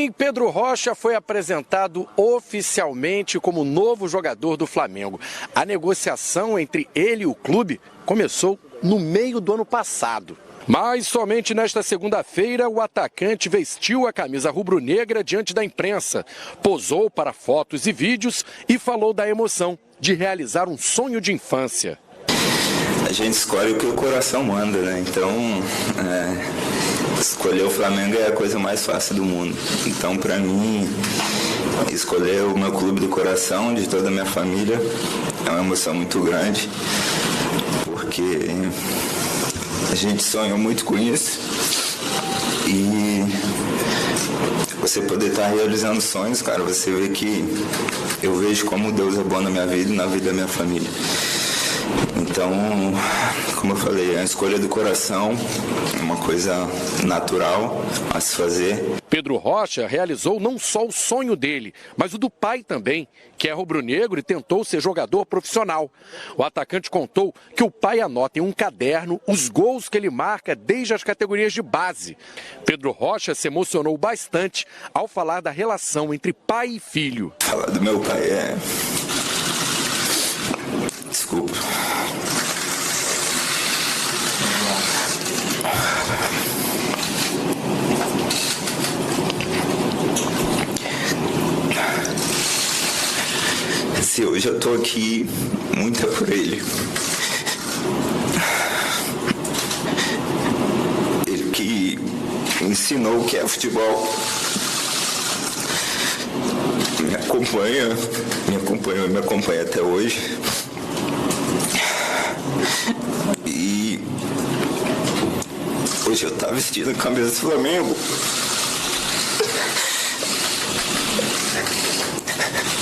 E Pedro Rocha foi apresentado oficialmente como novo jogador do Flamengo. A negociação entre ele e o clube começou no meio do ano passado. Mas somente nesta segunda-feira o atacante vestiu a camisa rubro-negra diante da imprensa, posou para fotos e vídeos e falou da emoção de realizar um sonho de infância. A gente escolhe o que o coração manda, né? Então, escolher o Flamengo é a coisa mais fácil do mundo. Então, para mim, escolher o meu clube do coração, de toda a minha família, é uma emoção muito grande, porque a gente sonhou muito com isso e você poder estar realizando sonhos, cara, você vê que eu vejo como Deus é bom na minha vida e na vida da minha família. Então, como eu falei, a escolha do coração é uma coisa natural a se fazer. Pedro Rocha realizou não só o sonho dele, mas o do pai também, que é rubro-negro e tentou ser jogador profissional. O atacante contou que o pai anota em um caderno os gols que ele marca desde as categorias de base. Pedro Rocha se emocionou bastante ao falar da relação entre pai e filho. Falar do meu pai Desculpa. Se hoje eu tô aqui, muito é por ele. Ele que ensinou o que é futebol. Me acompanha até hoje. E hoje eu tava vestido a camisa do Flamengo.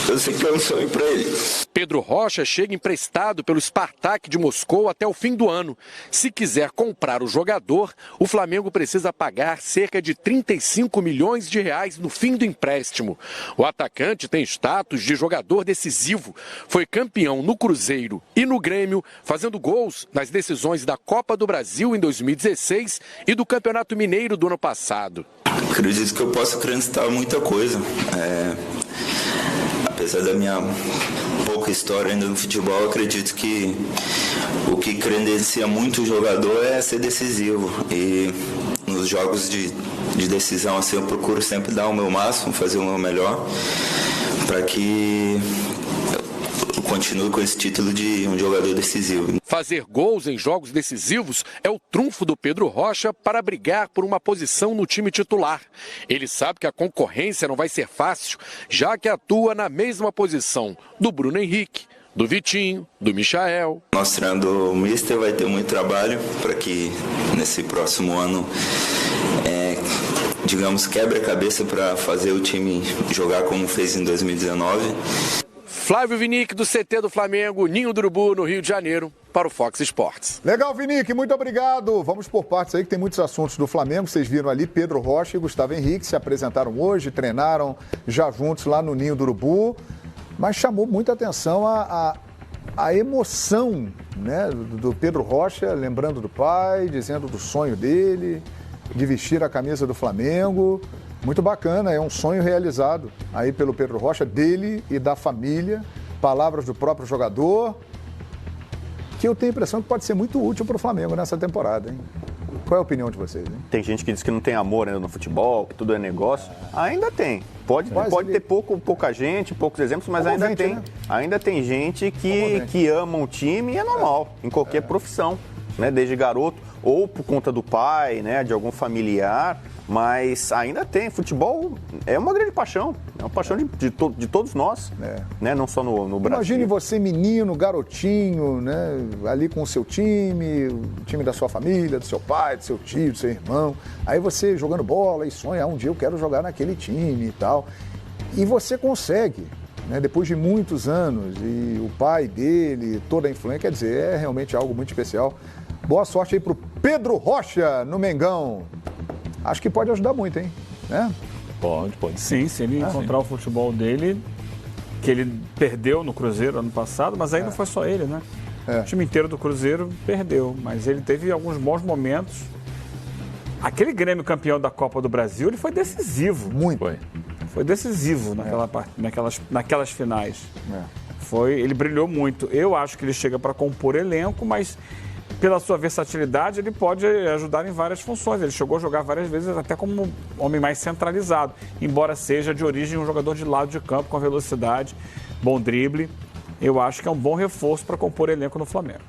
Eu sei que é um sonho para ele. Pedro Rocha chega emprestado pelo Spartak de Moscou até o fim do ano. Se quiser comprar o jogador, o Flamengo precisa pagar cerca de 35 milhões de reais no fim do empréstimo. O atacante tem status de jogador decisivo. Foi campeão no Cruzeiro e no Grêmio, fazendo gols nas decisões da Copa do Brasil em 2016 e do Campeonato Mineiro do ano passado. Acredito que eu posso acrescentar muita coisa. Apesar da minha pouca história ainda no futebol, eu acredito que o que credencia muito o jogador é ser decisivo. E nos jogos de decisão, assim, eu procuro sempre dar o meu máximo, fazer o meu melhor, para que eu continue com esse título de um jogador decisivo. Fazer gols em jogos decisivos é o trunfo do Pedro Rocha para brigar por uma posição no time titular. Ele sabe que a concorrência não vai ser fácil, já que atua na mesma posição do Bruno Henrique, do Vitinho, do Michael. Mostrando o Mister vai ter muito trabalho para que nesse próximo ano, digamos, quebre a cabeça para fazer o time jogar como fez em 2019. Flávio Vinick, do CT do Flamengo, Ninho do Urubu, no Rio de Janeiro, para o Fox Sports. Legal, Vinick, muito obrigado. Vamos por partes aí, que tem muitos assuntos do Flamengo. Vocês viram ali, Pedro Rocha e Gustavo Henrique se apresentaram hoje, treinaram já juntos lá no Ninho do Urubu. Mas chamou muita atenção a emoção, né, do Pedro Rocha, lembrando do pai, dizendo do sonho dele, de vestir a camisa do Flamengo. Muito bacana, é um sonho realizado aí pelo Pedro Rocha, dele e da família. Palavras do próprio jogador, que eu tenho a impressão que pode ser muito útil para o Flamengo nessa temporada, hein? Qual é a opinião de vocês, hein? Tem gente que diz que não tem amor ainda no futebol, que tudo é negócio. Ainda tem. Pode ter pouca gente, poucos exemplos, mas ainda tem gente que ama o time e é normal, em qualquer profissão, né? Desde garoto, ou por conta do pai, né? De algum familiar. Mas ainda tem. Futebol é uma grande paixão. É uma paixão de todos nós, né? Não só no Brasil. Imagine você, menino, garotinho, né? Ali com o seu time, o time da sua família, do seu pai, do seu tio, do seu irmão. Aí você jogando bola e sonha, um dia eu quero jogar naquele time e tal. E você consegue, né? Depois de muitos anos. E o pai dele, toda a influência, quer dizer, é realmente algo muito especial. Boa sorte aí pro Pedro Rocha no Mengão. Acho que pode ajudar muito, hein? Né? Pode sim, se ele encontrar o futebol dele, que ele perdeu no Cruzeiro ano passado, mas aí não foi só ele, né? O time inteiro do Cruzeiro perdeu, mas ele teve alguns bons momentos Aquele Grêmio campeão da Copa do Brasil, ele foi decisivo. Muito. Foi decisivo naquelas finais. Ele brilhou muito. Eu acho que ele chega para compor elenco, mas pela sua versatilidade ele pode ajudar em várias funções. Ele chegou a jogar várias vezes até como homem mais centralizado, embora seja de origem um jogador de lado de campo com velocidade, bom drible. Eu acho que é um bom reforço para compor elenco no Flamengo.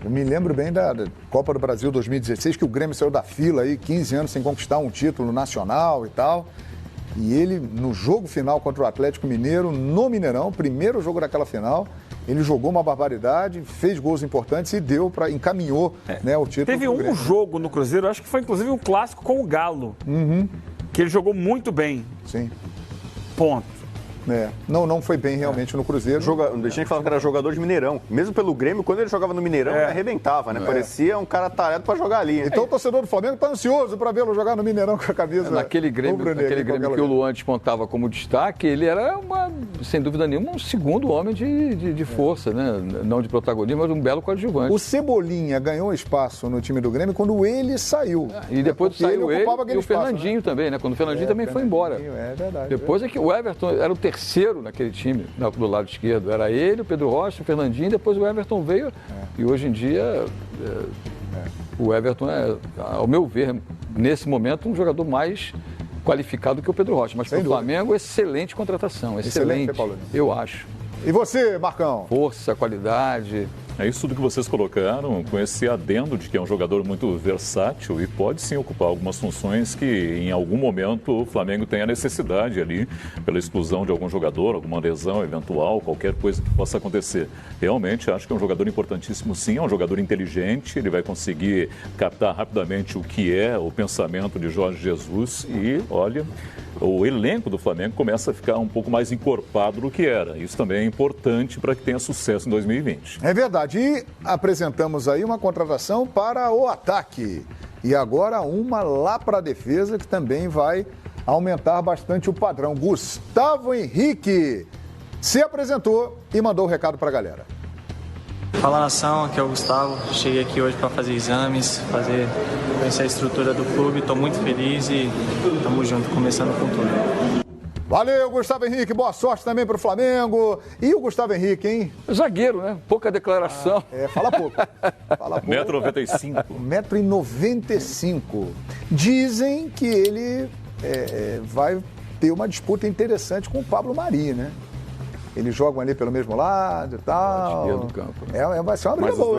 Me lembro bem da Copa do Brasil 2016, que o Grêmio saiu da fila aí, 15 anos sem conquistar um título nacional e tal. E ele, no jogo final contra o Atlético Mineiro, no Mineirão, primeiro jogo daquela final, ele jogou uma barbaridade, fez gols importantes e encaminhou o título. Teve um jogo no Cruzeiro, acho que foi inclusive um clássico com o Galo, que ele jogou muito bem. Sim. Ponto. Não foi bem realmente no Cruzeiro. A gente falava que era jogador de Mineirão. Mesmo pelo Grêmio, quando ele jogava no Mineirão, ele arrebentava, né? Parecia um cara tareado pra jogar ali. Então o torcedor do Flamengo tá ansioso pra vê-lo jogar no Mineirão com a camisa. Naquele Grêmio que o Luan despontava como destaque, ele era, sem dúvida nenhuma, um segundo homem de força, né? Não de protagonismo, mas um belo coadjuvante. O Cebolinha ganhou espaço no time do Grêmio quando ele saiu. E depois saiu ele e o Fernandinho, né? Também, né? Quando o Fernandinho também foi embora. É verdade. Depois é que o Everton era o terceiro naquele time, do lado esquerdo. Era ele, o Pedro Rocha, o Fernandinho, depois o Everton veio. E hoje em dia, o Everton é, ao meu ver, nesse momento, um jogador mais qualificado que o Pedro Rocha. Mas para o Flamengo, excelente contratação. Excelente, eu acho. E você, Marcão? Força, qualidade. É isso tudo que vocês colocaram, com esse adendo de que é um jogador muito versátil e pode sim ocupar algumas funções que em algum momento o Flamengo tem a necessidade ali, pela exclusão de algum jogador, alguma lesão eventual, qualquer coisa que possa acontecer. Realmente acho que é um jogador importantíssimo sim, é um jogador inteligente, ele vai conseguir captar rapidamente o que é o pensamento de Jorge Jesus e, olha, o elenco do Flamengo começa a ficar um pouco mais encorpado do que era. Isso também é importante para que tenha sucesso em 2020. É verdade. E apresentamos aí uma contratação para o ataque. E agora uma lá para a defesa, que também vai aumentar bastante o padrão. Gustavo Henrique se apresentou e mandou o recado para a galera. Fala, nação, aqui é o Gustavo. Cheguei aqui hoje para fazer exames, conhecer a estrutura do clube. Estou muito feliz e estamos juntos, começando com tudo. Valeu, Gustavo Henrique. Boa sorte também para o Flamengo. E o Gustavo Henrique, hein? Zagueiro, né? Pouca declaração. Fala pouco. Fala pouco. 1,95 m. 1,95 m. Dizem que ele vai ter uma disputa interessante com o Pablo Mari, né? Eles jogam ali pelo mesmo lado e tal. Do campo, né? Vai ser uma briga boa.